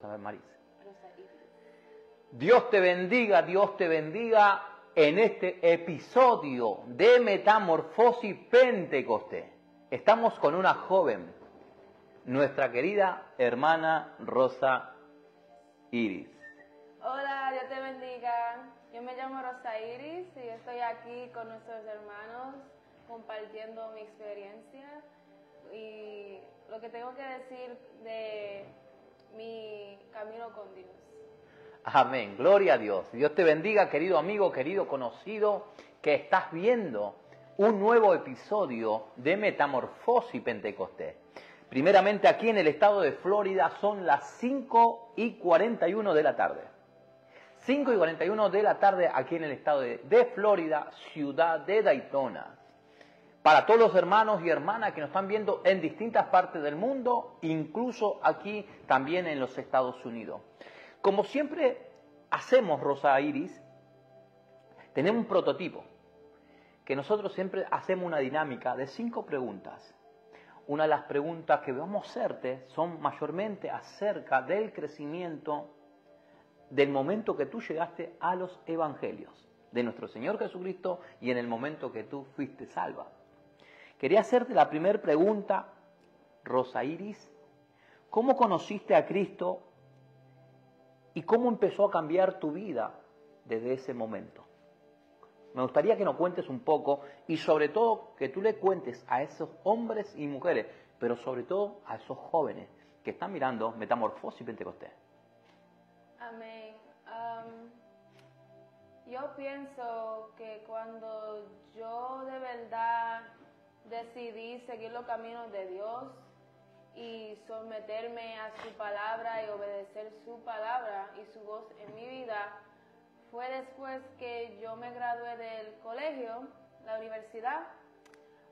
Marisa. Rosa Iris. Dios te bendiga en este episodio de Metamorfosis Pentecostés. Estamos con una joven, nuestra querida hermana Rosa Iris. Hola, Dios te bendiga. Yo me llamo Rosa Iris y estoy aquí con nuestros hermanos compartiendo mi experiencia y lo que tengo que decir de mi camino con Dios. Amén, gloria a Dios. Dios te bendiga, querido amigo, querido conocido, que estás viendo un nuevo episodio de Metamorfosis Pentecostés. Primeramente aquí en el estado de Florida son las 5:41 de la tarde. 5:41 de la tarde aquí en el estado de Florida, ciudad de Daytona. Para todos los hermanos y hermanas que nos están viendo en distintas partes del mundo, incluso aquí también en los Estados Unidos. Como siempre hacemos, Rosa Iris, tenemos un prototipo, que nosotros siempre hacemos una dinámica de 5 preguntas. Una de las preguntas que vamos a hacerte son mayormente acerca del crecimiento del momento que tú llegaste a los evangelios de nuestro Señor Jesucristo y en el momento que tú fuiste salva. Quería hacerte la primera pregunta, Rosa Iris. ¿Cómo conociste a Cristo y cómo empezó a cambiar tu vida desde ese momento? Me gustaría que nos cuentes un poco y sobre todo que tú le cuentes a esos hombres y mujeres, pero sobre todo a esos jóvenes que están mirando Metamorfosis Pentecostés. Amén. Yo pienso que cuando yo de verdad decidí seguir los caminos de Dios y someterme a su palabra y obedecer su palabra y su voz en mi vida, fue después que yo me gradué del colegio, la universidad,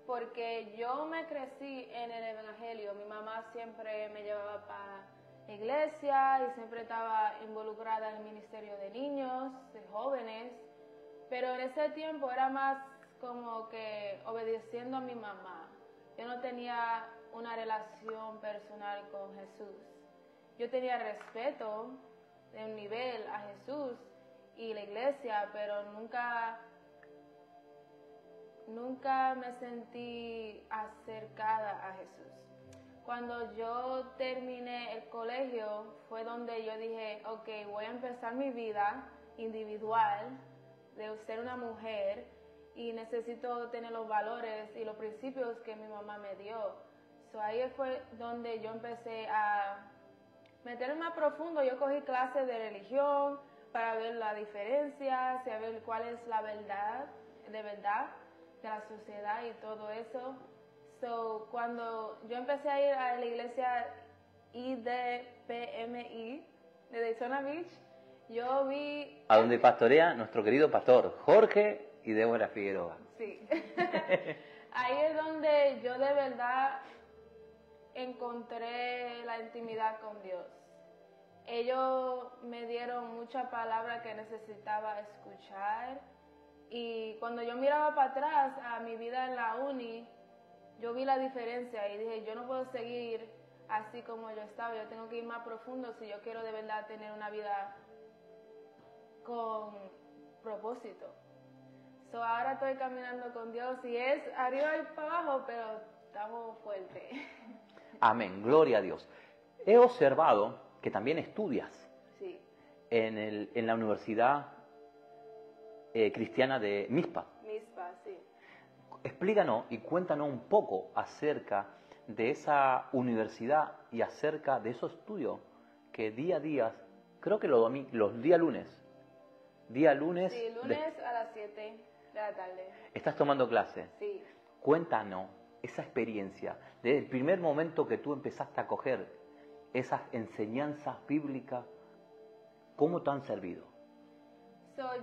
porque yo me crecí en el evangelio. Mi mamá siempre me llevaba para la iglesia y siempre estaba involucrada en el ministerio de niños, de jóvenes, pero en ese tiempo era más como que obedeciendo a mi mamá. Yo no tenía una relación personal con Jesús. Yo tenía respeto de un nivel a Jesús y la iglesia, pero nunca me sentí acercada a Jesús. Cuando yo terminé el colegio fue donde yo dije, ok, voy a empezar mi vida individual de ser una mujer y necesito tener los valores y los principios que mi mamá me dio. Ahí fue donde yo empecé a meterme más profundo. Yo cogí clases de religión para ver la diferencia, saber cuál es la verdad de la sociedad y todo eso. Cuando yo empecé a ir a la iglesia IDPMI de Daytona Beach, yo vi... A donde pastorea nuestro querido pastor Jorge y Débora Figueroa. Sí. Ahí es donde yo de verdad encontré la intimidad con Dios. Ellos me dieron muchas palabras que necesitaba escuchar y cuando yo miraba para atrás a mi vida en la uni, yo vi la diferencia y dije, yo no puedo seguir así como yo estaba, yo tengo que ir más profundo si yo quiero de verdad tener una vida con propósito. Ahora estoy caminando con Dios y es arriba y para abajo, pero estamos fuertes. Amén, gloria a Dios. He observado que también estudias Sí. en la Universidad Cristiana de Mizpa. Mizpa, sí. Explícanos y cuéntanos un poco acerca de esa universidad y acerca de esos estudios que día a día, creo que los días lunes. Sí, lunes a las 7 de la tarde. ¿Estás tomando clase? Sí. Cuéntanos esa experiencia, desde el primer momento que tú empezaste a coger esas enseñanzas bíblicas, ¿cómo te han servido?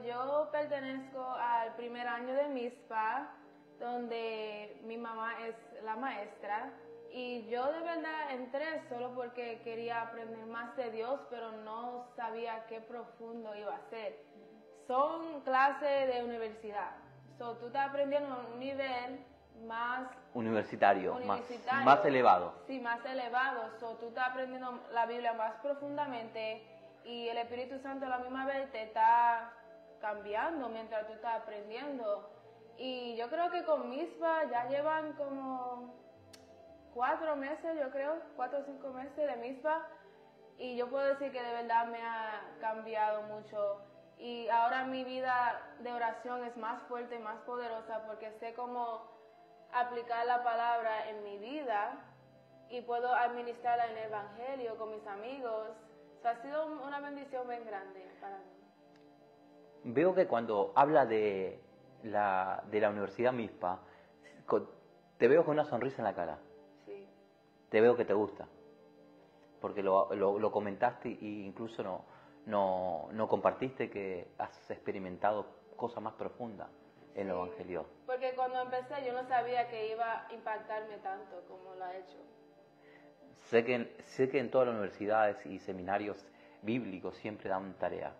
Yo pertenezco al primer año de Mizpa, donde mi mamá es la maestra, y yo de verdad entré solo porque quería aprender más de Dios, pero no sabía qué profundo iba a ser. Son clases de universidad, tú estás aprendiendo a un nivel más universitario, universitario. más elevado. Sí, más elevado. So, tú estás aprendiendo la Biblia más profundamente y el Espíritu Santo a la misma vez te está cambiando mientras tú estás aprendiendo. Y yo creo que con Mispa ya llevan como 4 meses, yo creo, 4 o 5 meses de Mispa. Y yo puedo decir que de verdad me ha cambiado mucho. Y ahora mi vida de oración es más fuerte y más poderosa porque sé cómo aplicar la palabra en mi vida y puedo administrarla en el Evangelio con mis amigos. O sea, ha sido una bendición bien grande para mí. Veo que cuando habla de la Universidad Mispa, te veo con una sonrisa en la cara. Sí. Te veo que te gusta. Porque lo comentaste e incluso no compartiste que has experimentado cosas más profundas en el Evangelio. Porque cuando empecé yo no sabía que iba a impactarme tanto como lo ha hecho. Sé que en todas las universidades y seminarios bíblicos siempre dan tarea.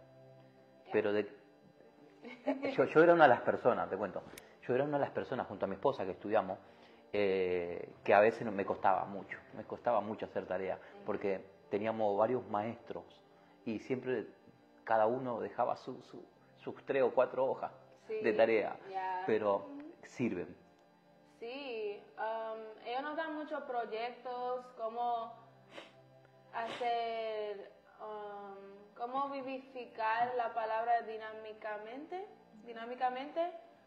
Pero yo era una de las personas, te cuento, yo era una de las personas junto a mi esposa que estudiamos, que a veces me costaba mucho hacer tarea, porque teníamos varios maestros y siempre cada uno dejaba sus 3 o 4 hojas de tarea, pero sirven. Sí, ellos nos dan muchos proyectos, cómo hacer, cómo vivificar la palabra dinámicamente,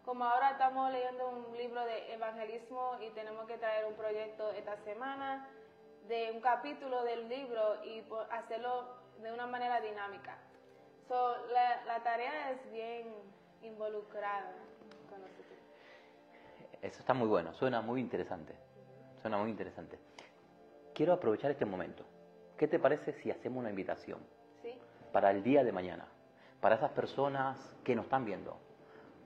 como ahora estamos leyendo un libro de evangelismo y tenemos que traer un proyecto esta semana de un capítulo del libro y hacerlo de una manera dinámica. So, la tarea es bien involucrada con nosotros. Eso está muy bueno, suena muy interesante. Suena muy interesante. Quiero aprovechar este momento. ¿Qué te parece si hacemos una invitación? ¿Sí? Para el día de mañana, para esas personas que nos están viendo,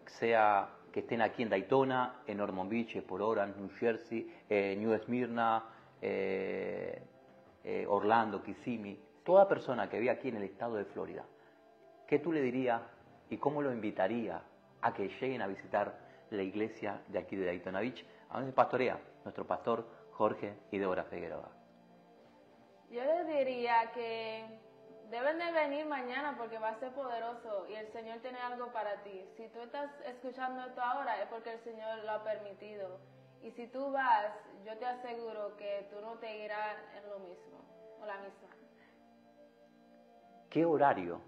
sea que estén aquí en Daytona, en Ormond Beach, por Orange, New Jersey, New Smyrna, Orlando, Kissimmee, toda persona que vive aquí en el estado de Florida, ¿qué tú le dirías y cómo lo invitaría a que lleguen a visitar la iglesia de aquí de Daytona Beach, a donde pastorea nuestro pastor Jorge y Débora Figueroa? Yo les diría que deben de venir mañana porque va a ser poderoso y el Señor tiene algo para ti. Si tú estás escuchando esto ahora es porque el Señor lo ha permitido. Y si tú vas, yo te aseguro que tú no te irás en lo mismo o la misma. ¿Qué horario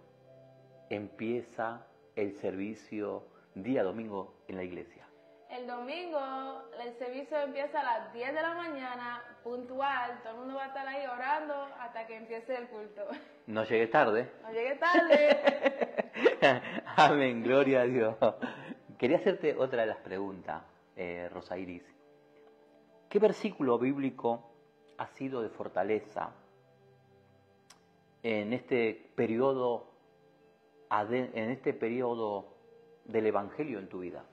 empieza el servicio día domingo en la iglesia? El domingo el servicio empieza a las 10 de la mañana, puntual, todo el mundo va a estar ahí orando hasta que empiece el culto. No llegues tarde. No llegues tarde. Amén, gloria a Dios. Quería hacerte otra de las preguntas, Rosa Iris. ¿Qué versículo bíblico ha sido de fortaleza en este periodo del Evangelio en tu vida?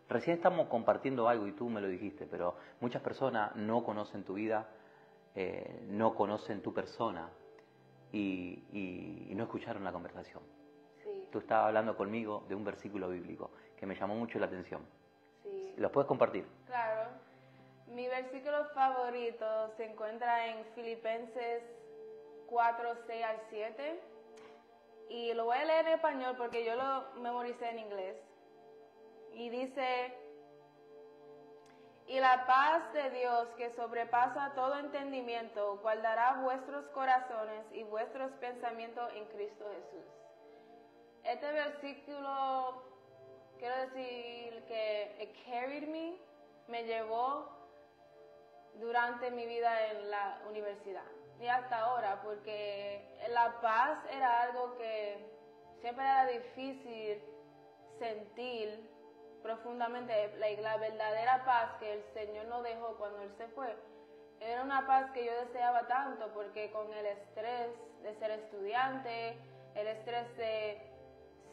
Recién estamos compartiendo algo y tú me lo dijiste, pero muchas personas no conocen tu vida, no conocen tu persona y no escucharon la conversación. Sí. Tú estabas hablando conmigo de un versículo bíblico que me llamó mucho la atención. Sí. ¿Los puedes compartir? Claro. Mi versículo favorito se encuentra en Filipenses 4, 6 al 7. Y lo voy a leer en español porque yo lo memoricé en inglés. Y dice: y la paz de Dios que sobrepasa todo entendimiento guardará vuestros corazones y vuestros pensamientos en Cristo Jesús. Este versículo, quiero decir que it carried me llevó durante mi vida en la universidad y hasta ahora, porque la paz era algo que siempre era difícil sentir profundamente. La verdadera paz que el Señor nos dejó cuando Él se fue era una paz que yo deseaba tanto, porque con el estrés de ser estudiante, el estrés de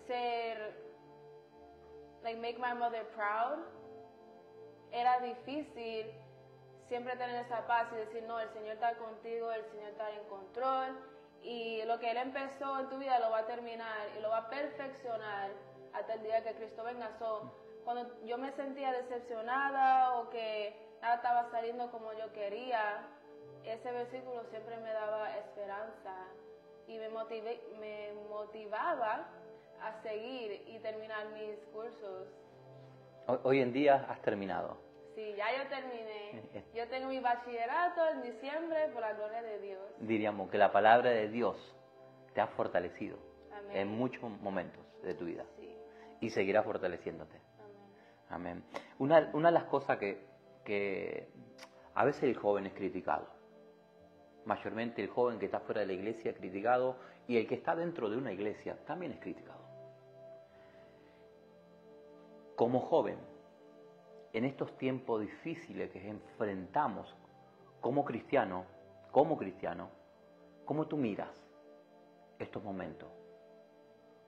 ser, like, make my mother proud, era difícil siempre tener esa paz y decir, no, el Señor está contigo, el Señor está en control, y lo que Él empezó en tu vida lo va a terminar y lo va a perfeccionar hasta el día que Cristo venga. cuando yo me sentía decepcionada o que nada estaba saliendo como yo quería, ese versículo siempre me daba esperanza y me motivaba a seguir y terminar mis cursos. Hoy en día has terminado. Sí, ya yo terminé. Yo tengo mi bachillerato en diciembre, por la gloria de Dios. Diríamos que la palabra de Dios te ha fortalecido. Amén. En muchos momentos de tu vida. Sí. Y seguirá fortaleciéndote. Amén. Amén. Una de las cosas que a veces el joven es criticado. Mayormente el joven que está fuera de la iglesia es criticado y el que está dentro de una iglesia también es criticado. Como joven, en estos tiempos difíciles que enfrentamos como cristiano, ¿cómo tú miras estos momentos?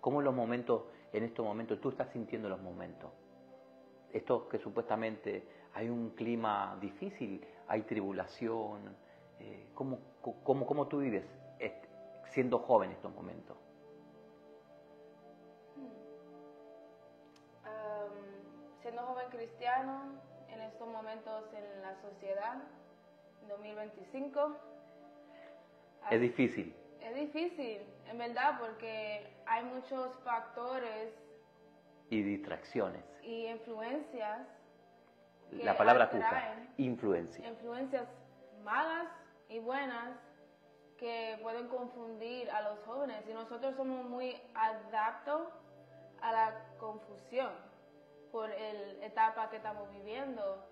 ¿Cómo en estos momentos tú estás sintiendo los momentos? Esto que supuestamente hay un clima difícil, hay tribulación. ¿Cómo tú vives siendo joven en estos momentos? Siendo joven cristiano, en estos momentos en la sociedad, en 2025. Es difícil. Es difícil, en verdad, porque hay muchos factores Y distracciones. y influencias. La palabra justa, influencia. Influencias malas y buenas que pueden confundir a los jóvenes. Y nosotros somos muy adaptos a la confusión por la etapa que estamos viviendo.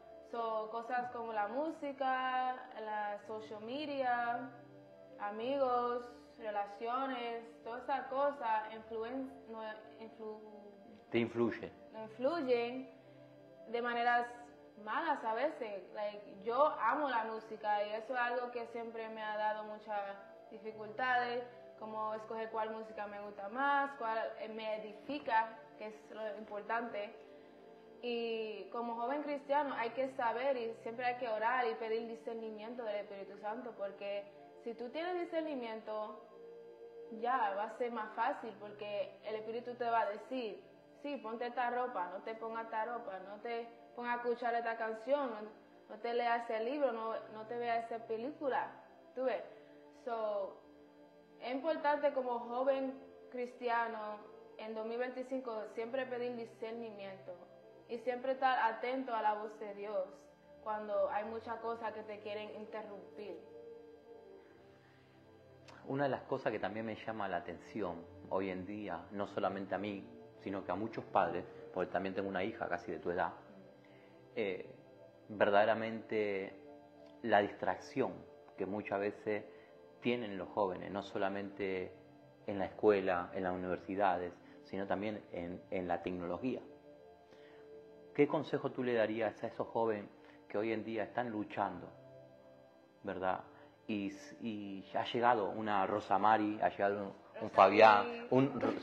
Cosas como la música, la social media, amigos, relaciones, todas esas cosas Te influyen de maneras malas a veces. Yo amo la música y eso es algo que siempre me ha dado muchas dificultades, como escoger cuál música me gusta más, cuál me edifica, que es lo importante. Y como joven cristiano hay que saber y siempre hay que orar y pedir discernimiento del Espíritu Santo, porque si tú tienes discernimiento, ya va a ser más fácil, porque el Espíritu te va a decir, sí, ponte esta ropa, no te pongas esta ropa, no te pongas a escuchar esta canción, no te leas ese libro, no te veas esa película. ¿Tú ves? Es importante como joven cristiano en 2025 siempre pedir discernimiento y siempre estar atento a la voz de Dios cuando hay muchas cosas que te quieren interrumpir. Una de las cosas que también me llama la atención hoy en día, no solamente a mí, sino que a muchos padres, porque también tengo una hija casi de tu edad, verdaderamente la distracción que muchas veces tienen los jóvenes, no solamente en la escuela, en las universidades, sino también en la tecnología. ¿Qué consejo tú le darías a esos jóvenes que hoy en día están luchando, verdad? Y ha llegado una Rosa Mari, ha llegado un Fabián,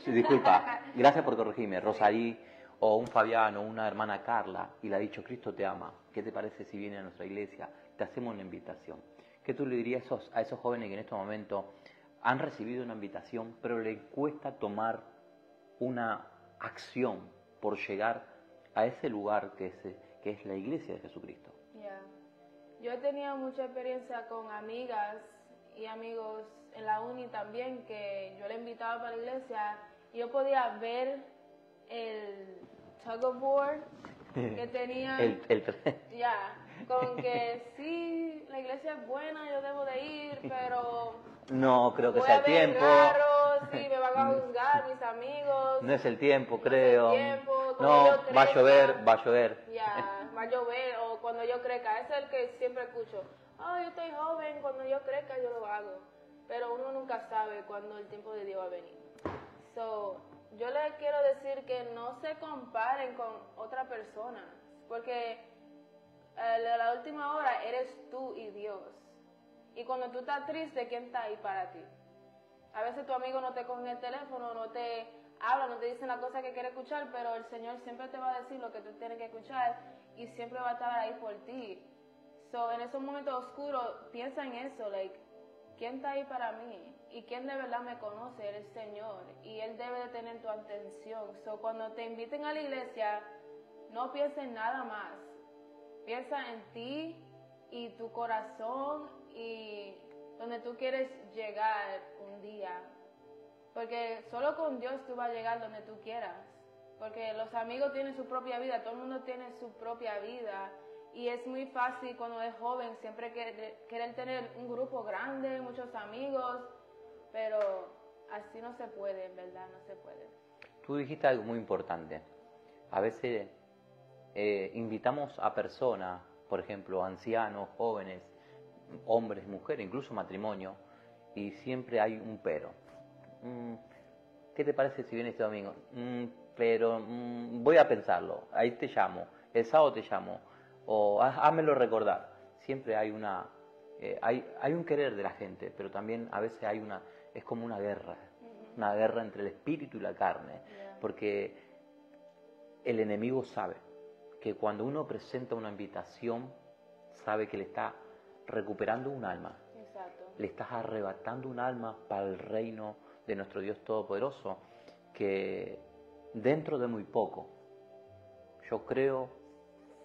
disculpa, gracias por corregirme, Rosarí, o un Fabián, o una hermana Carla, y le ha dicho, Cristo te ama, ¿qué te parece si viene a nuestra iglesia? Te hacemos una invitación. ¿Qué tú le dirías a esos jóvenes que en estos momentos han recibido una invitación, pero les cuesta tomar una acción por llegar a ese lugar que es la iglesia de Jesucristo? Yeah. Yo he tenido mucha experiencia con amigas y amigos en la uni también, que yo le invitaba para la iglesia y yo podía ver el tug of war que tenían. Ya, con que sí, la iglesia es buena, yo debo de ir, pero no creo que sea el tiempo. Sí, me van a juzgar mis amigos. No es el tiempo, creo. No, va a llover. Ya, va a llover, o cuando yo crezca. Ese es el que siempre escucho. Yo estoy joven, cuando yo crezca yo lo hago. Pero uno nunca sabe cuándo el tiempo de Dios va a venir. Yo les quiero decir que no se comparen con otra persona, porque a la última hora eres tú y Dios. Y cuando tú estás triste, ¿quién está ahí para ti? A veces tu amigo no te coge el teléfono, no te habla, no te dice la cosa que quiere escuchar, pero el Señor siempre te va a decir lo que tú tienes que escuchar y siempre va a estar ahí por ti. En esos momentos oscuros, piensa en eso, ¿quién está ahí para mí? Y quién de verdad me conoce, el Señor, y Él debe de tener tu atención. Cuando te inviten a la iglesia, no piensa en nada más. Piensa en ti y tu corazón y donde tú quieres llegar un día. Porque solo con Dios tú vas a llegar donde tú quieras. Porque los amigos tienen su propia vida, todo el mundo tiene su propia vida. Y es muy fácil cuando es joven siempre querer tener un grupo grande, muchos amigos, pero así no se puede, en verdad, no se puede. Tú dijiste algo muy importante. A veces invitamos a personas, por ejemplo, ancianos, jóvenes, hombres, mujeres, incluso matrimonio, y siempre hay un pero. ¿Qué te parece si vienes este domingo? Pero voy a pensarlo, ahí te llamo, el sábado te llamo, o házmelo recordar. Siempre hay hay un querer de la gente, pero también a veces es como una guerra entre el espíritu y la carne, porque el enemigo sabe que cuando uno presenta una invitación, sabe que le está recuperando un alma. Exacto. Le estás arrebatando un alma para el reino de nuestro Dios Todopoderoso, que dentro de muy poco, yo creo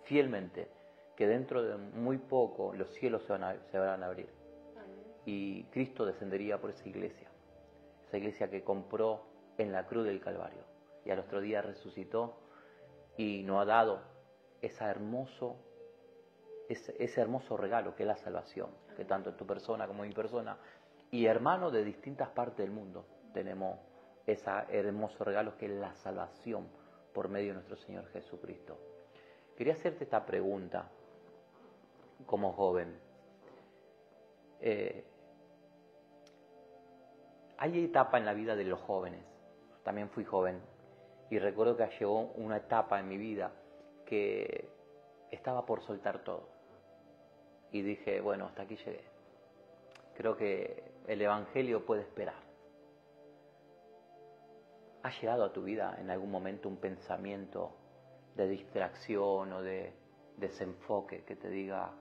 fielmente que dentro de muy poco los cielos se van a abrir. Amén. Y Cristo descendería por esa iglesia que compró en la cruz del Calvario, y al otro día resucitó y nos ha dado ese hermoso regalo que es la salvación, que tanto en tu persona como en mi persona y hermanos de distintas partes del mundo tenemos ese hermoso regalo que es la salvación por medio de nuestro Señor Jesucristo. Quería hacerte esta pregunta como joven. Hay etapa en la vida de los jóvenes, también fui joven, y recuerdo que llegó una etapa en mi vida que estaba por soltar todo. Y dije, bueno, hasta aquí llegué. Creo que el Evangelio puede esperar. ¿Ha llegado a tu vida en algún momento un pensamiento de distracción o de desenfoque que te diga,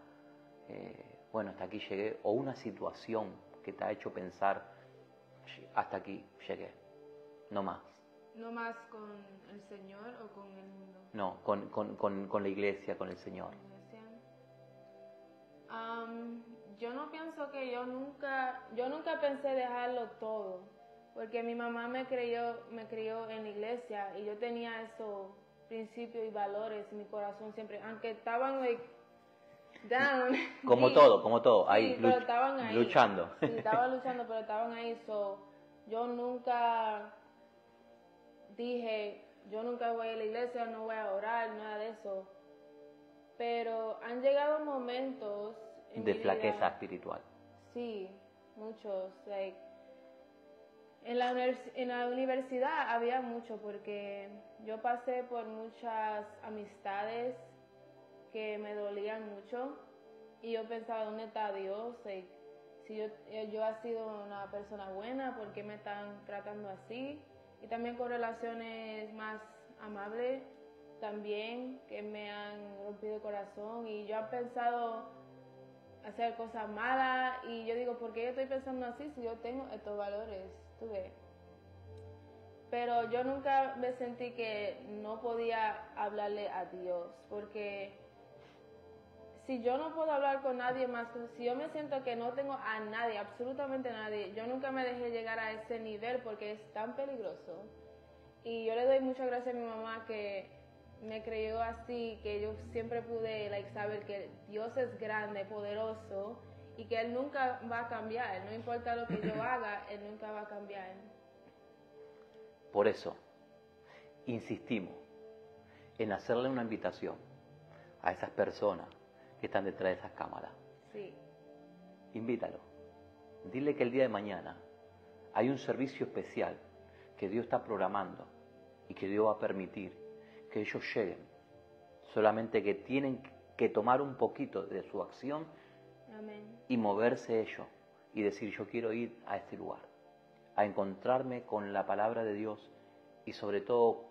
bueno, hasta aquí llegué? O una situación que te ha hecho pensar, hasta aquí llegué, no más. ¿No más con el Señor o con el mundo? No, con la iglesia, con el Señor. Yo no pienso que yo nunca pensé dejarlo todo, porque mi mamá me crió en la iglesia y yo tenía esos principios y valores en mi corazón siempre, aunque estaban down. Como sí, todo, ahí, sí, pero estaban ahí. luchando. Sí, estaban luchando, pero estaban ahí, yo nunca dije, yo nunca voy a la iglesia, no voy a orar, nada de eso. Pero han llegado momentos en de mi flaqueza vida, espiritual. Sí, muchos. En la universidad había mucho porque yo pasé por muchas amistades que me dolían mucho y yo pensaba, ¿dónde está Dios? Si yo he sido una persona buena, ¿por qué me están tratando así? Y también con relaciones más amables también que me han rompido el corazón y yo he pensado hacer cosas malas y yo digo, ¿por qué yo estoy pensando así si yo tengo estos valores? ¿Tú ves? Pero yo nunca me sentí que no podía hablarle a Dios, porque si yo no puedo hablar con nadie más, si yo me siento que no tengo a nadie, absolutamente nadie, yo nunca me dejé llegar a ese nivel porque es tan peligroso. Y yo le doy muchas gracias a mi mamá que me creyó así, que yo siempre pude saber que Dios es grande, poderoso y que Él nunca va a cambiar, no importa lo que yo haga, Él nunca va a cambiar. Por eso, insistimos en hacerle una invitación a esas personas que están detrás de esas cámaras. Sí. Invítalo. Dile que el día de mañana hay un servicio especial que Dios está programando y que Dios va a permitir que ellos lleguen. Solamente que tienen que tomar un poquito de su acción. Amén. Y moverse ellos y decir, yo quiero ir a este lugar, a encontrarme con la palabra de Dios y sobre todo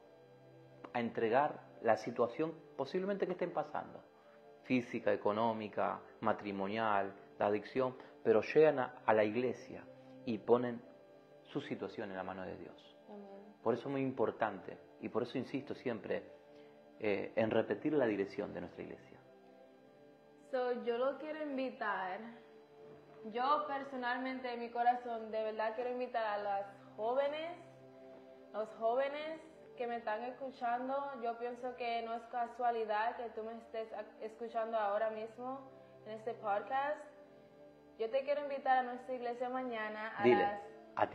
a entregar la situación posiblemente que estén pasando, física, económica, matrimonial, la adicción, pero llegan a la iglesia y ponen su situación en la mano de Dios. Amén. Por eso es muy importante y por eso insisto siempre, en repetir la dirección de nuestra iglesia. So, yo lo quiero invitar, yo personalmente en mi corazón de verdad quiero invitar a los jóvenes que me están escuchando. Yo pienso que no es casualidad que tú me estés escuchando ahora mismo en este podcast. Yo te quiero invitar a nuestra iglesia mañana a Dile, a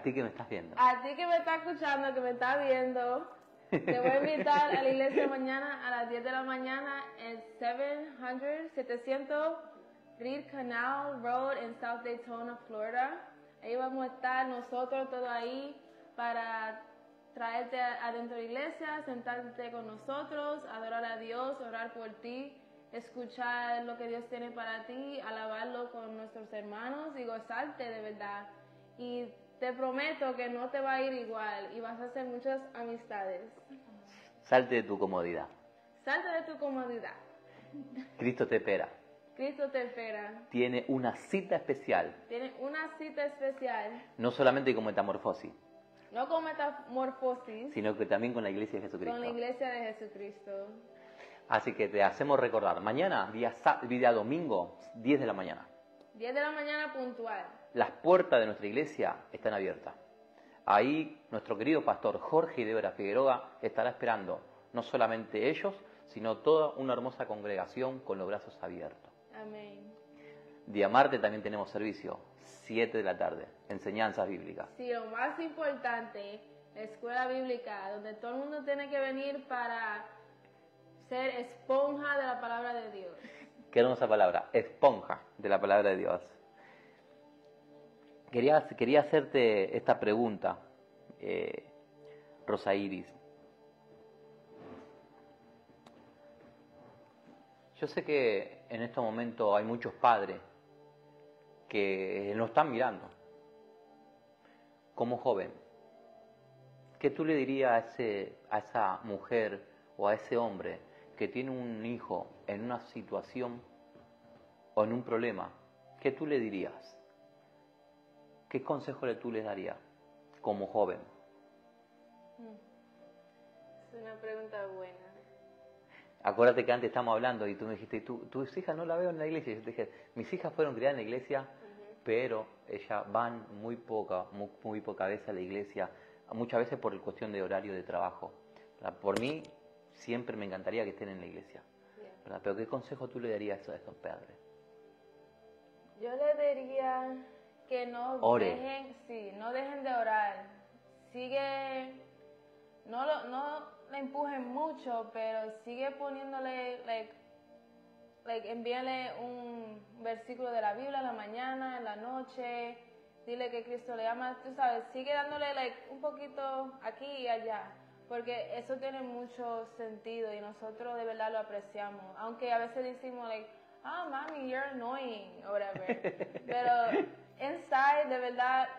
ti que me estás viendo. A ti que me está escuchando, que me está viendo, te voy a invitar a la iglesia mañana a las 10 de la mañana en 700 Reed Canal Road en South Daytona, Florida. Ahí vamos a estar nosotros todos ahí para traerte adentro de la iglesia, sentarte con nosotros, adorar a Dios, orar por ti, escuchar lo que Dios tiene para ti, alabarlo con nuestros hermanos y gozarte de verdad. Y te prometo que no te va a ir igual y vas a hacer muchas amistades. Salte de tu comodidad. Salte de tu comodidad. Cristo te espera. Cristo te espera. Tiene una cita especial. Tiene una cita especial. No solamente con Metamorfosis. No con Metamorfosis. Sino que también con la iglesia de Jesucristo. Con la iglesia de Jesucristo. Así que te hacemos recordar. Mañana, día domingo, 10 de la mañana. 10 de la mañana puntual. Las puertas de nuestra iglesia están abiertas. Ahí nuestro querido pastor Jorge Débora Figueroa estará esperando, no solamente ellos, sino toda una hermosa congregación con los brazos abiertos. Amén. Día martes también tenemos servicio, 7 de la tarde, enseñanzas bíblicas. Sí, lo más importante, la escuela bíblica, donde todo el mundo tiene que venir para ser esponja de la palabra de Dios. Qué hermosa palabra, esponja de la palabra de Dios. Quería hacerte esta pregunta, Rosa Iris. Yo sé que en estos momentos hay muchos padres que nos están mirando. Como joven, ¿qué tú le dirías a esa mujer o a ese hombre que tiene un hijo en una situación o en un problema? ¿Qué tú le dirías? ¿Qué consejo tú les darías como joven? Es una pregunta buena. Acuérdate que antes estábamos hablando y tú me dijiste, tus hijas no la veo en la iglesia. Y yo te dije, mis hijas fueron criadas en la iglesia, pero ellas van muy poca veces a la iglesia, muchas veces por cuestión de horario de trabajo. Por mí, siempre me encantaría que estén en la iglesia. ¿Verdad? Pero ¿qué consejo tú le darías a estos padres? Yo le diría que no dejen de orar. No le empujen mucho, pero sigue poniéndole, envíale un versículo de la Biblia en la mañana, en la noche, dile que Cristo le ama, tú sabes, sigue dándole un poquito aquí y allá, porque eso tiene mucho sentido y nosotros de verdad lo apreciamos, aunque a veces decimos mami, you're annoying, o whatever, pero inside de verdad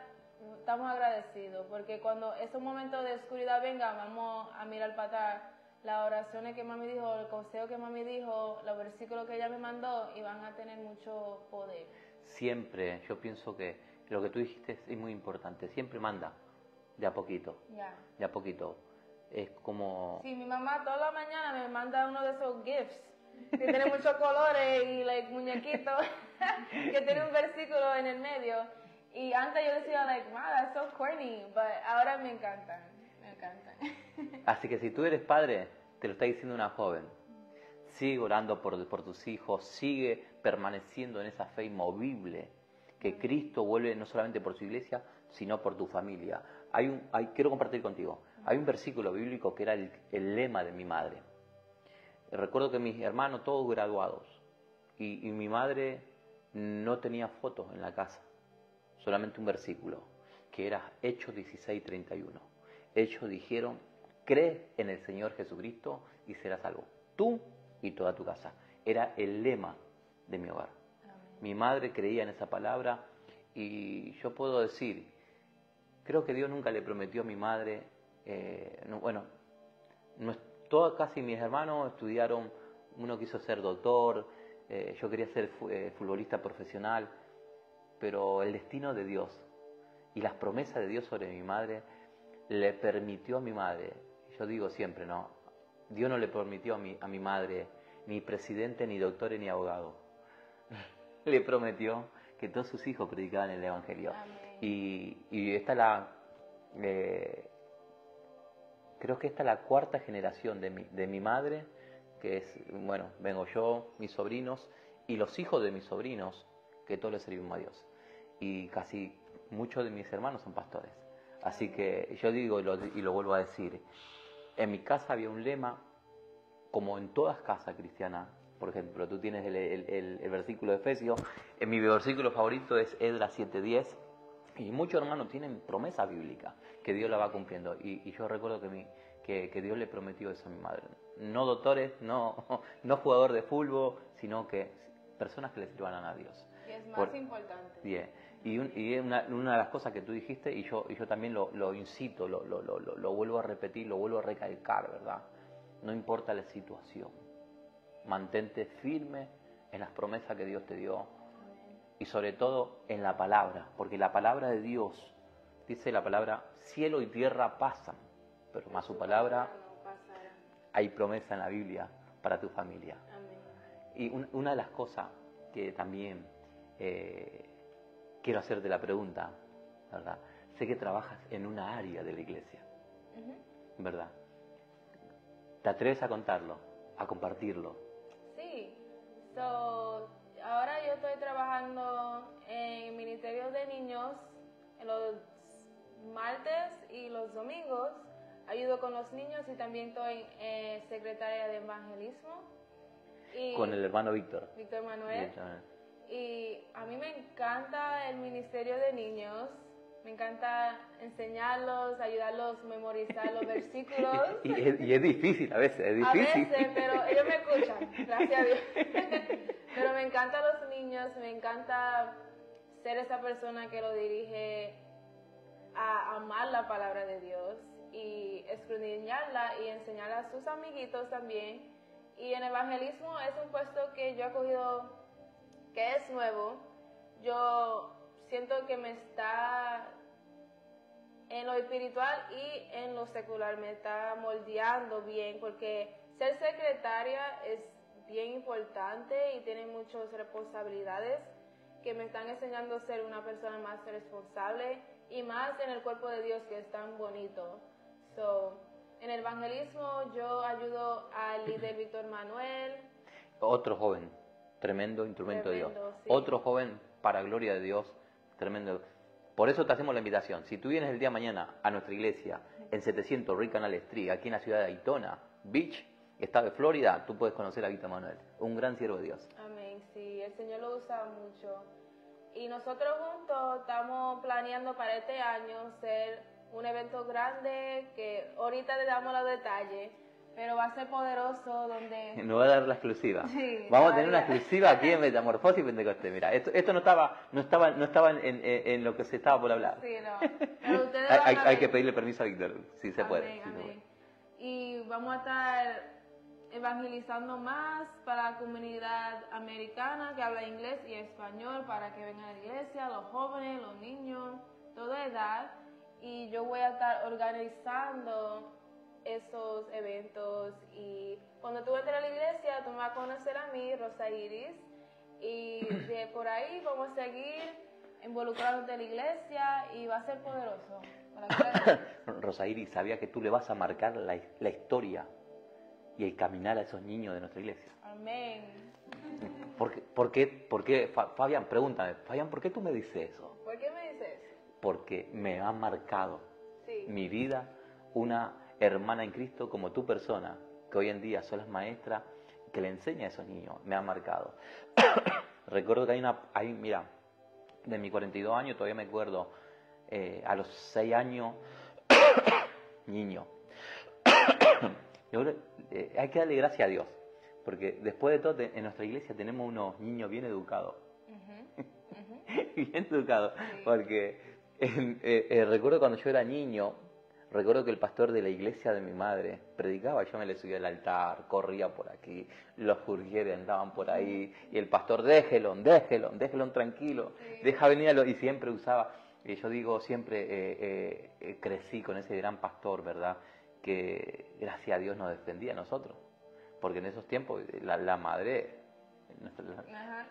estamos agradecidos, porque cuando esos momentos de oscuridad vengan, vamos a mirar para atrás las oraciones que mami dijo, el consejo que mami dijo, los versículos que ella me mandó, y van a tener mucho poder. Siempre, yo pienso que lo que tú dijiste es muy importante, siempre manda, de a poquito, de a poquito. Es como... Sí, mi mamá toda la mañana me manda uno de esos gifs, que tiene muchos colores y muñequitos, que tiene un versículo en el medio. Y antes yo decía, ma, that's so corny, but ahora me encantan. Así que si tú eres padre, te lo está diciendo una joven, sigue orando por tus hijos, sigue permaneciendo en esa fe inmovible, que Cristo vuelve no solamente por su iglesia, sino por tu familia. Quiero compartir contigo, hay un versículo bíblico que era el lema de mi madre. Recuerdo que mis hermanos todos graduados, y mi madre no tenía fotos en la casa. Solamente un versículo, que era Hechos 16:31. Ellos dijeron, cree en el Señor Jesucristo y serás salvo, tú y toda tu casa. Era el lema de mi hogar. Amén. Mi madre creía en esa palabra y yo puedo decir, creo que Dios nunca le prometió a mi madre, casi mis hermanos estudiaron, uno quiso ser doctor, yo quería ser futbolista profesional, pero el destino de Dios y las promesas de Dios sobre mi madre le permitió a mi madre, yo digo siempre, Dios no le prometió a mi madre ni presidente, ni doctor, ni abogado. Le prometió que todos sus hijos predicaban el Evangelio. Amén. Y esta creo que esta es la cuarta generación de mi madre, que es, bueno, vengo yo, mis sobrinos, y los hijos de mis sobrinos, que todos le servimos a Dios. Y casi muchos de mis hermanos son pastores. Así que yo digo y lo vuelvo a decir, en mi casa había un lema, como en todas casas cristianas. Por ejemplo, tú tienes el versículo de Efesios, mi versículo favorito es Esdras 7:10, y muchos hermanos tienen promesa bíblica, que Dios la va cumpliendo. Y yo recuerdo que Dios le prometió eso a mi madre. No doctores, no jugador de fútbol, sino que personas que le sirvan a Dios. Y es más importante. Bien. Y una de las cosas que tú dijiste, y yo también lo incito, lo vuelvo a repetir, lo vuelvo a recalcar, ¿verdad? No importa la situación, mantente firme en las promesas que Dios te dio. Y sobre todo en la palabra, porque la palabra de Dios, dice la palabra, cielo y tierra pasan, pero más su palabra, hay promesa en la Biblia para tu familia. Amén. Y una de las cosas que también quiero hacerte la pregunta, ¿verdad? Sé que trabajas en una área de la iglesia, ¿verdad? ¿Te atreves a contarlo, a compartirlo? Sí. Ahora yo estoy trabajando en el Ministerio de Niños en los martes y los domingos. Ayudo con los niños y también estoy secretaria de evangelismo. Con el hermano Víctor. Víctor Manuel. Y a mí me encanta el Ministerio de Niños. Me encanta enseñarlos, ayudarlos a memorizar los versículos. y es difícil a veces, es difícil. A veces, pero ellos me escuchan, gracias a Dios. Pero me encantan los niños, me encanta ser esa persona que lo dirige a amar la palabra de Dios y escudriñarla y enseñarla a sus amiguitos también. Y en evangelismo es un puesto que yo he cogido que es nuevo. Yo siento que me está en lo espiritual y en lo secular, me está moldeando bien, porque ser secretaria es bien importante y tiene muchas responsabilidades que me están enseñando a ser una persona más responsable y más en el cuerpo de Dios, que es tan bonito. En el evangelismo yo ayudo al líder Víctor Manuel. Otro joven, tremendo instrumento de Dios. Sí. Otro joven para gloria de Dios, tremendo. Por eso te hacemos la invitación. Si tú vienes el día de mañana a nuestra iglesia en 700 Rick Canal Street, aquí en la ciudad de Daytona Beach, estado de Florida, tú puedes conocer a Víctor Manuel, un gran siervo de Dios. Amén, sí, el Señor lo usa mucho. Y nosotros juntos estamos planeando para este año ser un evento grande, que ahorita le damos los detalles, pero va a ser poderoso, donde... Nos va a dar la exclusiva. Sí, vamos a tener una exclusiva aquí en Metamorfosis y Pentecostés. Mira, esto no estaba en lo que se estaba por hablar. Sí, no. Pero ustedes hay que pedirle permiso a Víctor, si se puede. Amén, amén. Y vamos a estar evangelizando más para la comunidad americana que habla inglés y español, para que vengan a la iglesia, los jóvenes, los niños, toda edad. Y yo voy a estar organizando esos eventos, y cuando tú entres a la iglesia tú me vas a conocer a mí, Rosa Iris, y de por ahí vamos a seguir involucrándote en la iglesia y va a ser poderoso. Rosa Iris, sabía que tú le vas a marcar la historia y el caminar a esos niños de nuestra iglesia. Amén. ¿Por qué, Fabián, pregúntame, Fabián, ¿por qué tú me dices eso? ¿Por qué me dices eso? Porque me ha marcado Sí. mi vida una hermana en Cristo como tu persona, que hoy en día sos la maestra, que le enseña a esos niños, me ha marcado. Recuerdo que mira, de mis 42 años todavía me acuerdo, a los 6 años, niño. Hay que darle gracias a Dios, porque después de todo en nuestra iglesia tenemos unos niños bien educados. Bien educados, sí. Porque recuerdo cuando yo era niño, recuerdo que el pastor de la iglesia de mi madre predicaba, yo me le subía al altar, corría por aquí, los jurgueres andaban por ahí, y el pastor, déjelo tranquilo, sí. Deja venir y siempre usaba, yo digo, siempre crecí con ese gran pastor, ¿verdad? que gracias a Dios nos defendía a nosotros. Porque en esos tiempos la madre... Ajá.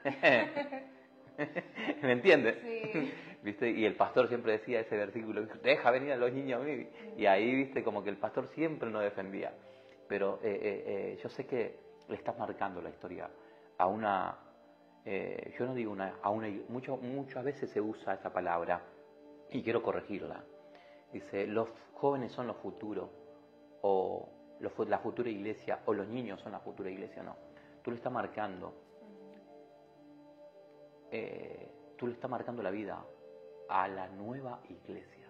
¿Me entiendes? Sí. ¿Viste? Y el pastor siempre decía ese versículo, deja venir a los niños a mí. Y ahí, viste, como que el pastor siempre nos defendía. Pero yo sé que le estás marcando la historia a una... yo no digo una... muchas veces se usa esa palabra y quiero corregirla. Dice, los jóvenes son los futuros, o la futura iglesia, o los niños son la futura iglesia. No, tú le estás marcando. Tú le estás marcando la vida a la nueva iglesia.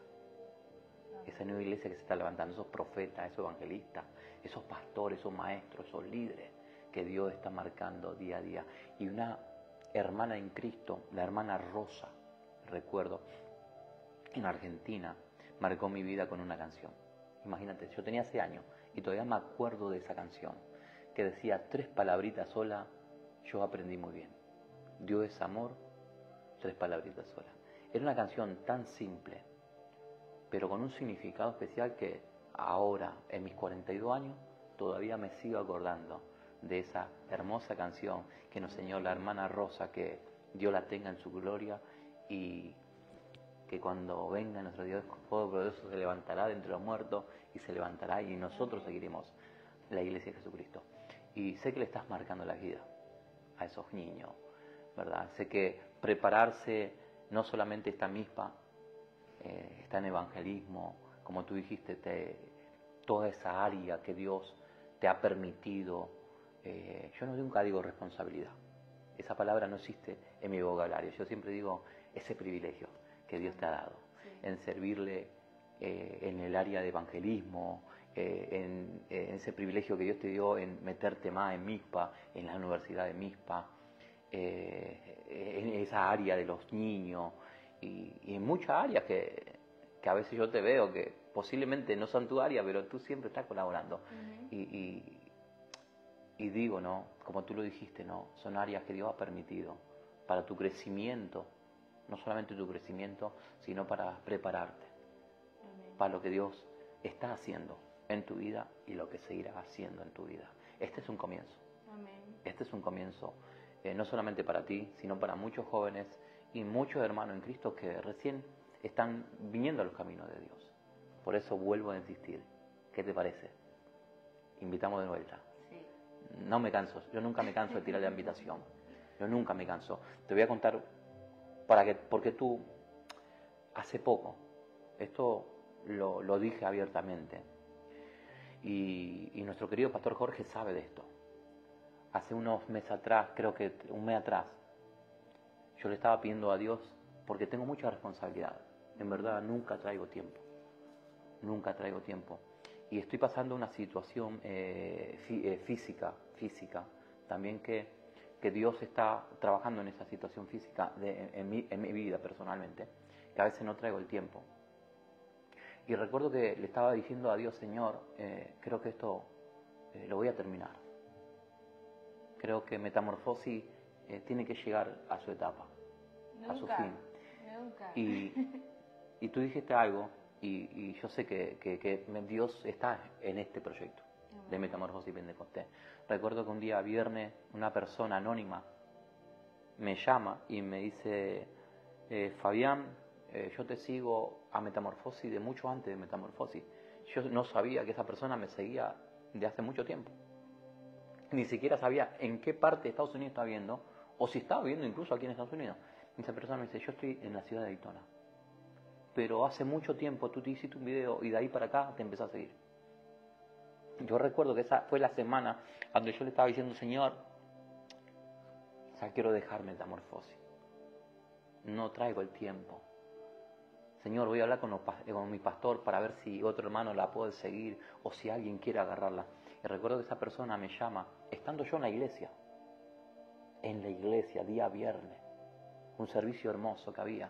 Esa nueva iglesia que se está levantando, esos profetas, esos evangelistas, esos pastores, esos maestros, esos líderes que Dios está marcando día a día. Y una hermana en Cristo, la hermana Rosa, recuerdo, en Argentina, marcó mi vida con una canción. Imagínate, yo tenía 6 años y todavía me acuerdo de esa canción, que decía 3 palabritas solas, yo aprendí muy bien. Dios es amor, 3 palabritas solas. Era una canción tan simple, pero con un significado especial que ahora, en mis 42 años, todavía me sigo acordando de esa hermosa canción que nos enseñó la hermana Rosa, que Dios la tenga en su gloria y que cuando venga nuestro Dios poderoso se levantará de entre los muertos y se levantará y nosotros seguiremos la iglesia de Jesucristo. Y sé que le estás marcando la vida a esos niños, ¿verdad? Sé que prepararse no solamente está en MISPA, está en evangelismo, como tú dijiste, toda esa área que Dios te ha permitido. Yo nunca digo responsabilidad, esa palabra no existe en mi vocabulario, yo siempre digo ese privilegio que Dios te ha dado, en servirle en el área de evangelismo, en ese privilegio que Dios te dio en meterte más en MISPA, en la Universidad de MISPA, en esa área de los niños y en muchas áreas que a veces yo te veo que posiblemente no son tu área, pero tú siempre estás colaborando. Y digo, ¿no? Como tú lo dijiste, ¿no? Son áreas que Dios ha permitido para tu crecimiento, no solamente tu crecimiento, sino para prepararte para lo que Dios está haciendo en tu vida y lo que seguirá haciendo en tu vida. Este es un comienzo. Este es un comienzo, no solamente para ti, sino para muchos jóvenes y muchos hermanos en Cristo que recién están viniendo a los caminos de Dios. Por eso vuelvo a insistir. ¿Qué te parece? Invitamos de vuelta. Sí. No me canso, yo nunca me canso de tirar la invitación. Yo nunca me canso. Te voy a contar porque tú, hace poco, esto lo dije abiertamente, y nuestro querido pastor Jorge sabe de esto. Hace unos meses atrás, creo que un mes atrás, yo le estaba pidiendo a Dios, porque tengo mucha responsabilidad. En verdad, nunca traigo tiempo. Nunca traigo tiempo. Y estoy pasando una situación física, también que Dios está trabajando en esa situación física en mi vida personalmente, que a veces no traigo el tiempo. Y recuerdo que le estaba diciendo a Dios, Señor, creo que esto lo voy a terminar. Creo que Metamorfosis tiene que llegar a su etapa, a su fin. Nunca. Y tú dijiste algo, y yo sé que Dios está en este proyecto de Metamorfosis Pentecostés. Recuerdo que un día viernes una persona anónima me llama y me dice, Fabián, yo te sigo a Metamorfosis de mucho antes de Metamorfosis. Yo no sabía que esa persona me seguía de hace mucho tiempo. Ni siquiera sabía en qué parte de Estados Unidos estaba viendo, o si estaba viendo incluso aquí en Estados Unidos. Y esa persona me dice, yo estoy en la ciudad de Daytona, pero hace mucho tiempo tú te hiciste un video y de ahí para acá te empecé a seguir. Yo recuerdo que esa fue la semana donde yo le estaba diciendo, Señor, ya quiero dejar Metamorfosis. No traigo el tiempo. Señor, voy a hablar con mi pastor para ver si otro hermano la puede seguir o si alguien quiere agarrarla. Y recuerdo que esa persona me llama, estando yo en la iglesia, día viernes, un servicio hermoso que había.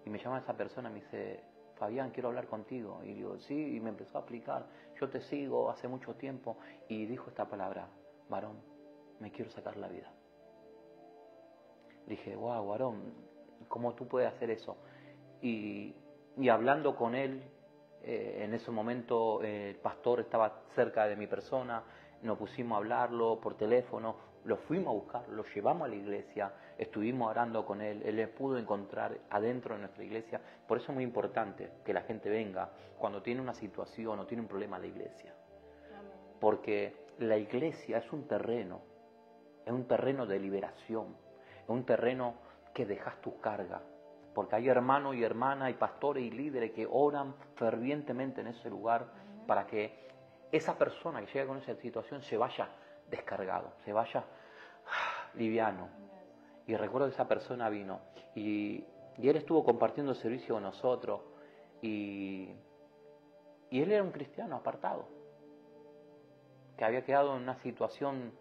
Y me llama esa persona y me dice, Fabián, quiero hablar contigo. Y digo, sí, y me empezó a explicar, yo te sigo hace mucho tiempo. Y dijo esta palabra, varón, me quiero sacar la vida. Dije, wow, varón, ¿cómo tú puedes hacer eso? Y hablando con él, En ese momento el pastor estaba cerca de mi persona, nos pusimos a hablarlo por teléfono, lo fuimos a buscar, lo llevamos a la iglesia, estuvimos orando con él le pudo encontrar adentro de nuestra iglesia. Por eso es muy importante que la gente venga cuando tiene una situación o tiene un problema a la iglesia. Porque la iglesia es un terreno de liberación, es un terreno que dejas tu carga. Porque hay hermanos y hermanas, y pastores y líderes que oran fervientemente en ese lugar para que esa persona que llega con esa situación se vaya descargado, se vaya liviano. Y recuerdo que esa persona vino y él estuvo compartiendo el servicio con nosotros y él era un cristiano apartado, que había quedado en una situación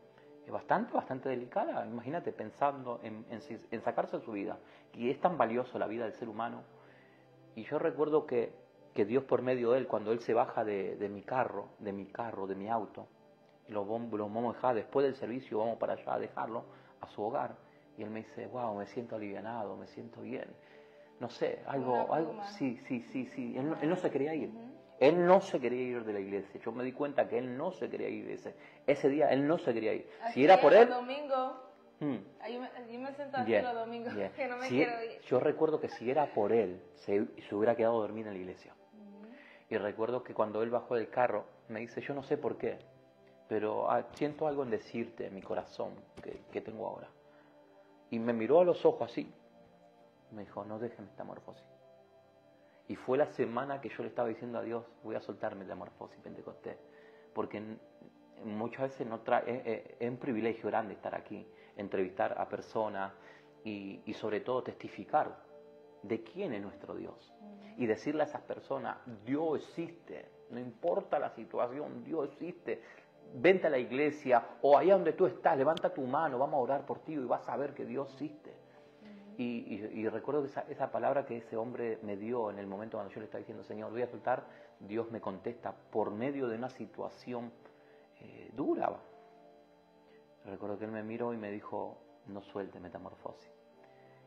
bastante delicada. Imagínate, pensando en sacarse de su vida. Y es tan valioso la vida del ser humano. Y yo recuerdo que Dios por medio de él, cuando él se baja de mi auto, lo vamos a dejar después del servicio, vamos para allá a dejarlo a su hogar. Y él me dice, wow, me siento alivianado, me siento bien. No sé, algo, sí. Él no se quería ir. Él no se quería ir de la iglesia. Yo me di cuenta que él no se quería ir ese día. Él no se quería ir. Si era por él... Domingo, yo me siento así los domingos, que no me quiero ir. Yo recuerdo que si era por él, se hubiera quedado a dormir en la iglesia. Y recuerdo que cuando él bajó del carro, me dice, yo no sé por qué, pero siento algo en decirte en mi corazón que tengo ahora. Y me miró a los ojos así. Me dijo, no dejes metamorfosis. Y fue la semana que yo le estaba diciendo a Dios, voy a soltar Metamorfosis Pentecostés. Porque muchas veces es un privilegio grande estar aquí, entrevistar a personas y sobre todo testificar de quién es nuestro Dios. Y decirle a esas personas, Dios existe, no importa la situación, Dios existe. Vente a la iglesia o allá donde tú estás, levanta tu mano, vamos a orar por ti y vas a ver que Dios existe. Y recuerdo esa palabra que ese hombre me dio en el momento cuando yo le estaba diciendo, Señor, voy a soltar, Dios me contesta por medio de una situación dura. Recuerdo que él me miró y me dijo, no suelte Metamorfosis.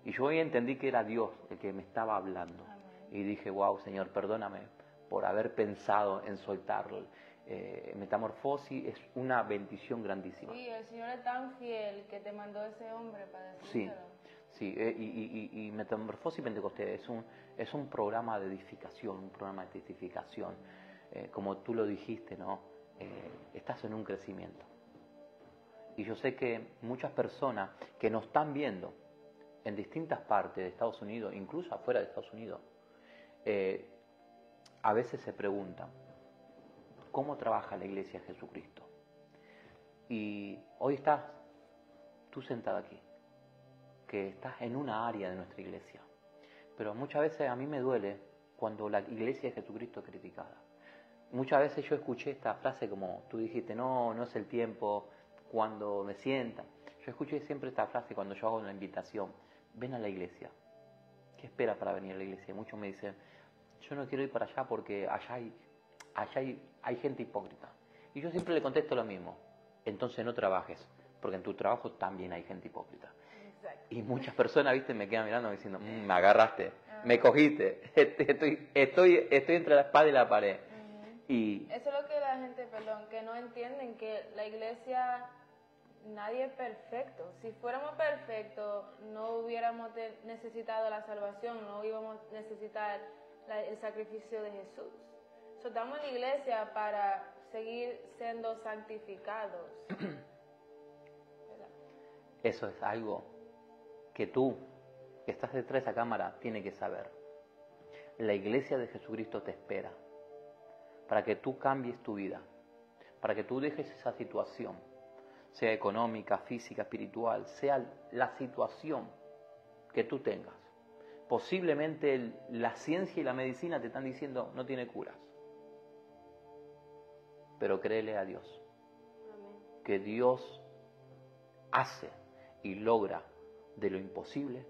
Y yo hoy entendí que era Dios el que me estaba hablando. Amén. Y dije, wow, Señor, perdóname por haber pensado en soltarlo. Metamorfosis es una bendición grandísima. Sí, el Señor es tan fiel que te mandó ese hombre para decírselo. Sí, y Metamorfosis Pentecostés es un programa de edificación, un programa de testificación. Como tú lo dijiste, ¿no? Estás en un crecimiento. Y yo sé que muchas personas que nos están viendo en distintas partes de Estados Unidos, incluso afuera de Estados Unidos, a veces se preguntan, ¿cómo trabaja la Iglesia de Jesucristo? Y hoy estás tú sentada aquí, que estás en una área de nuestra iglesia. Pero muchas veces a mí me duele cuando la iglesia de Jesucristo es criticada. Muchas veces yo escuché esta frase como tú dijiste, no es el tiempo, cuando me sienta. Yo escuché siempre esta frase cuando yo hago una invitación, ven a la iglesia. ¿Qué espera para venir a la iglesia? Muchos me dicen, yo no quiero ir para allá porque allá hay gente hipócrita. Y yo siempre le contesto lo mismo, entonces no trabajes, porque en tu trabajo también hay gente hipócrita. Y muchas personas, viste, me quedan mirando diciendo, me agarraste, me cogiste, estoy entre la espada y la pared. Y eso es lo que la gente, que no entienden, que la iglesia, nadie es perfecto. Si fuéramos perfectos, no hubiéramos necesitado la salvación, no íbamos a necesitar el sacrificio de Jesús. Estamos en la iglesia para seguir siendo santificados. Eso es algo que tú, que estás detrás de esa cámara, tienes que saber. La iglesia de Jesucristo te espera para que tú cambies tu vida, para que tú dejes esa situación, sea económica, física, espiritual, sea la situación que tú tengas. Posiblemente la ciencia y la medicina te están diciendo no tiene curas, pero créele a Dios. Amén. Que Dios hace y logra de lo imposible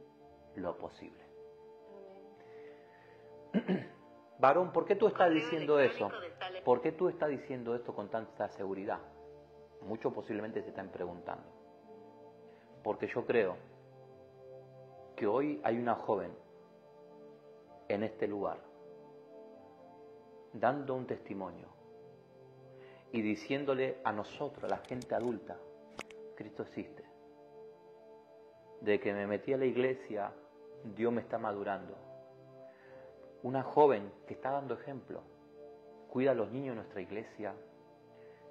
lo posible. Amén. Varón, ¿por qué tú estás diciendo eso? ¿Por qué tú estás diciendo esto con tanta seguridad? Muchos posiblemente se están preguntando. Porque yo creo que hoy hay una joven en este lugar. dando un testimonio y diciéndole a nosotros, a la gente adulta, Cristo existe. De que me metí a la iglesia, Dios me está madurando. Una joven que está dando ejemplo, cuida a los niños de nuestra iglesia,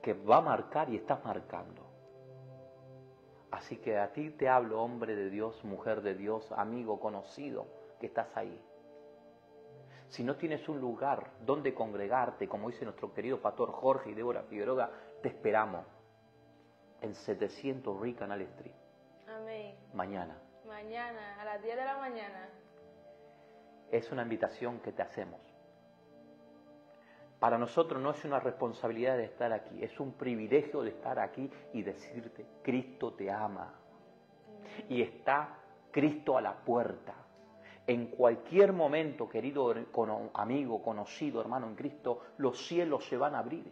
que va a marcar y está marcando. Así que a ti te hablo, hombre de Dios, mujer de Dios, amigo, conocido, que estás ahí. Si no tienes un lugar donde congregarte, como dice nuestro querido pastor Jorge y Débora Figueroa, te esperamos en 700 Rick Canal Street. Amén. Mañana. Mañana, a las 10 de la mañana. Es una invitación que te hacemos. Para nosotros no es una responsabilidad de estar aquí, es un privilegio de estar aquí y decirte, Cristo te ama. Y está Cristo a la puerta. En cualquier momento, querido amigo, conocido, hermano en Cristo, los cielos se van a abrir.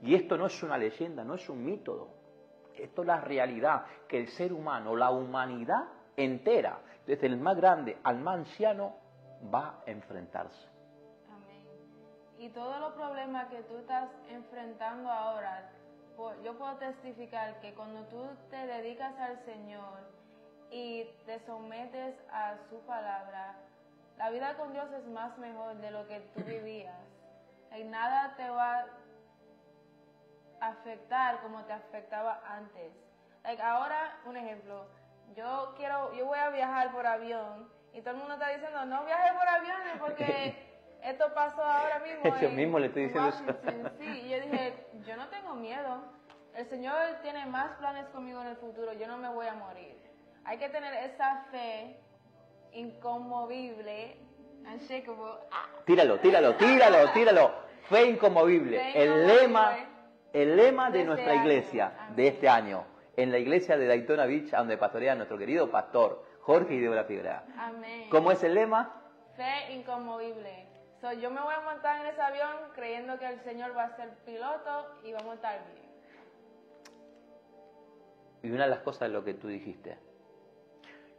Y esto no es una leyenda, no es un mito. Esto es la realidad que el ser humano, la humanidad entera, desde el más grande al más anciano, va a enfrentarse. Amén. Y todos los problemas que tú estás enfrentando ahora, yo puedo testificar que cuando tú te dedicas al Señor y te sometes a su palabra, la vida con Dios es más mejor de lo que tú vivías. Y nada te va a afectar como te afectaba antes. Ahora, un ejemplo, yo voy a viajar por avión y todo el mundo está diciendo, no viajes por aviones porque esto pasó ahora mismo. Yo mismo le estoy diciendo eso. Sí, y yo dije, yo no tengo miedo. El Señor tiene más planes conmigo en el futuro, yo no me voy a morir. Hay que tener esa fe inconmovible, unshakable. Tíralo. Fe inconmovible. Fe inconmovible. El lema de De nuestra este iglesia año. de este año, en la iglesia de Daytona Beach, donde pastorea nuestro querido pastor Jorge y Débora Figueroa. Amén. ¿Cómo es el lema? Fe inconmovible. Yo me voy a montar en ese avión creyendo que el Señor va a ser piloto y vamos a estar bien. Y una de las cosas de lo que tú dijiste,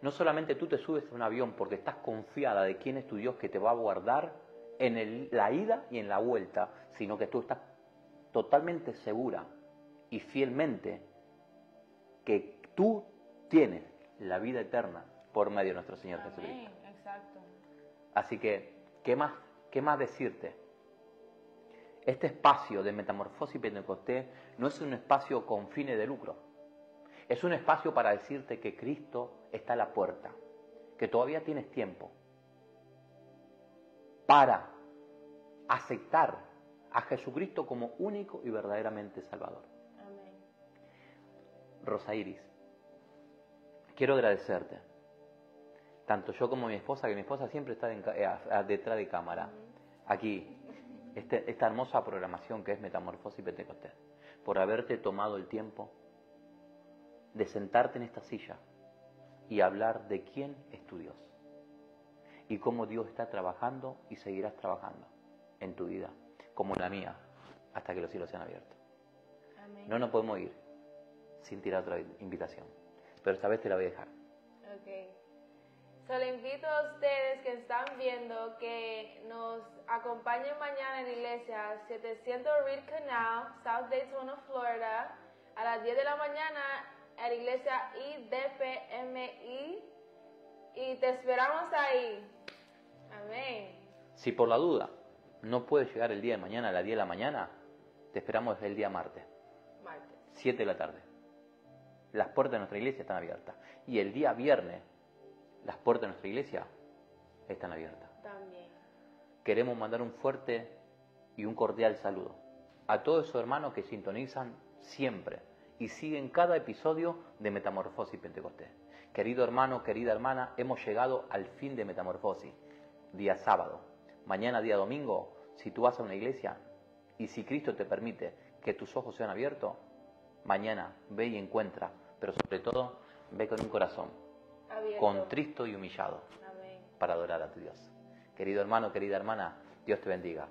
no solamente tú te subes a un avión porque estás confiada de quién es tu Dios que te va a guardar en la ida y en la vuelta, sino que tú estás totalmente segura y fielmente que tú tienes la vida eterna por medio de nuestro Señor Amén. Jesucristo. Exacto. Así que, ¿qué más decirte? Este espacio de Metamorfosis Pentecostés no es un espacio con fines de lucro. Es un espacio para decirte que Cristo está a la puerta, que todavía tienes tiempo para aceptar a Jesucristo como único y verdaderamente Salvador. Amén. Rosa Iris, quiero agradecerte, tanto yo como mi esposa, que mi esposa siempre está detrás de cámara, aquí, esta hermosa programación que es Metamorfosis Pentecostés, por haberte tomado el tiempo de sentarte en esta silla y hablar de quién es tu Dios y cómo Dios está trabajando y seguirás trabajando en tu vida, como en la mía, hasta que los cielos sean abiertos. Amén. No nos podemos ir sin tirar otra invitación, pero esta vez te la voy a dejar. Ok. Le invito a ustedes que están viendo que nos acompañen mañana en la iglesia 700 Reed Canal, South Daytona, Florida, a las 10 de la mañana en la iglesia IDPMI y te esperamos ahí. Amén. Si por la duda no puedes llegar el día de mañana a las 10 de la mañana, te esperamos el día martes, 7 de la tarde. Las puertas de nuestra iglesia están abiertas. Y el día viernes, las puertas de nuestra iglesia están abiertas. También. Queremos mandar un fuerte y un cordial saludo a todos esos hermanos que sintonizan siempre y siguen cada episodio de Metamorfosis Pentecostés. Querido hermano, querida hermana, hemos llegado al fin de Metamorfosis, día sábado. Mañana, día domingo, si tú vas a una iglesia y si Cristo te permite que tus ojos sean abiertos, mañana ve y encuentra, pero sobre todo ve con un corazón Abierto. contristo y humillado Amén. para adorar a tu Dios. Querido hermano, querida hermana, Dios te bendiga.